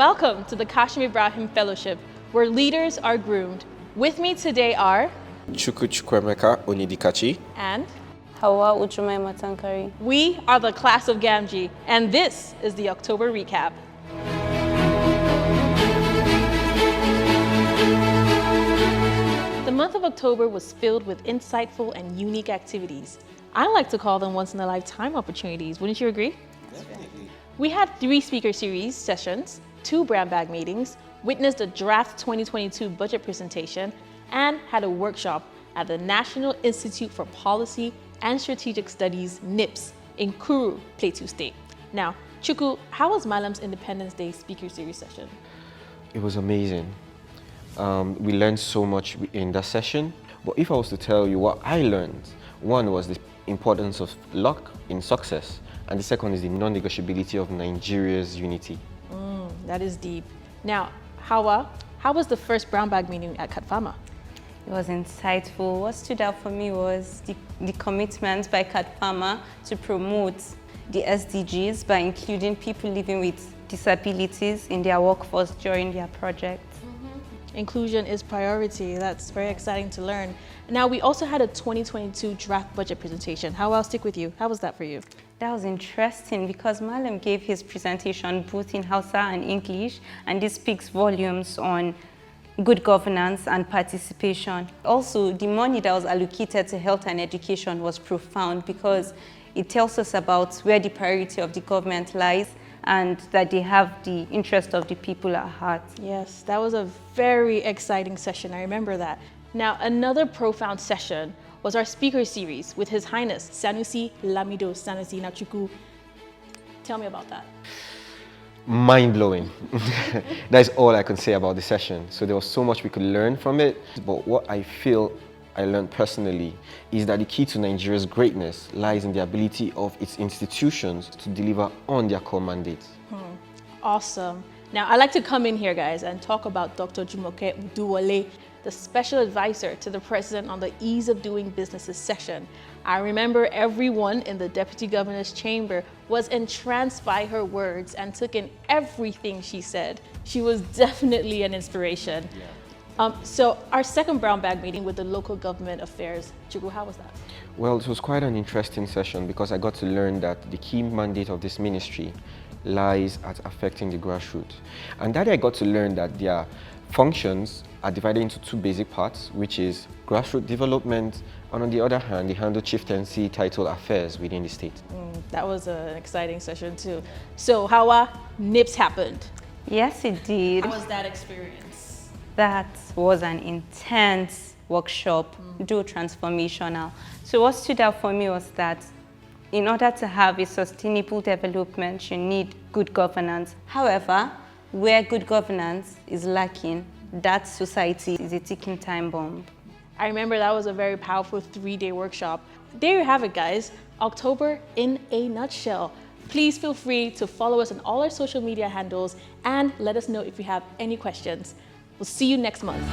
Welcome to the Kashmir Ibrahim Fellowship, where leaders are groomed. With me today are Chukwuemeka Onidikachi and Hauwa'u Jummai Matankari. We are the class of Gamgee, and this is the October recap. The month of October was filled with insightful and unique activities. I like to call them once-in-a-lifetime opportunities. Wouldn't you agree? Definitely. We had 3 speaker series sessions, 2 brown bag meetings, witnessed a draft 2022 budget presentation, and had a workshop at the National Institute for Policy and Strategic Studies, NIPS, in Kuru, Plateau State. Now, Chukwu, how was Malam's Independence Day speaker series session? It was amazing. We learned so much in that session. But if I was to tell you what I learned, one was the importance of luck in success, and the second is the non-negotiability of Nigeria's unity. That is deep. Now, how was the first brown bag meeting at Katfama? It was insightful. What stood out for me was the commitment by Katfama to promote the SDGs by including people living with disabilities in their workforce during their project. Inclusion is priority. That's very exciting to learn. Now, we also had a 2022 draft budget presentation. I'll stick with you. How was that for you? That was interesting because Malam gave his presentation both in Hausa and English, and this speaks volumes on good governance and participation. Also, the money that was allocated to health and education was profound because it tells us about where the priority of the government lies and that they have the interest of the people at heart. Yes, that was a very exciting session. I remember that. Now, another profound session was our speaker series with His Highness Sanusi Lamido Sanusi Chukwu. Tell me about that. Mind-blowing. That's all I can say about the session. So there was so much we could learn from it. But what I feel I learned personally is that the key to Nigeria's greatness lies in the ability of its institutions to deliver on their core mandates. Awesome. Now, I'd like to come in here, guys, and talk about Dr. Jumoke Uduwole, the special advisor to the president on the Ease of Doing Businesses session. I remember everyone in the deputy governor's chamber was entranced by her words and took in everything she said. She was definitely an inspiration. Yeah. So our second brown bag meeting with the local government affairs, Chukwu, how was that? Well, it was quite an interesting session because I got to learn that the key mandate of this ministry lies at affecting the grassroots. And that I got to learn that their functions are divided into 2 basic parts, which is grassroots development, and on the other hand, they handle chieftaincy title affairs within the state. That was an exciting session too. So how NIPS happened? Yes, it did. How was that experience? That was an intense workshop, though transformational. So what stood out for me was that in order to have a sustainable development, you need good governance. However, where good governance is lacking, that society is a ticking time bomb. I remember that was a very powerful 3-day workshop. There you have it, guys. October in a nutshell. Please feel free to follow us on all our social media handles and let us know if you have any questions. We'll see you next month.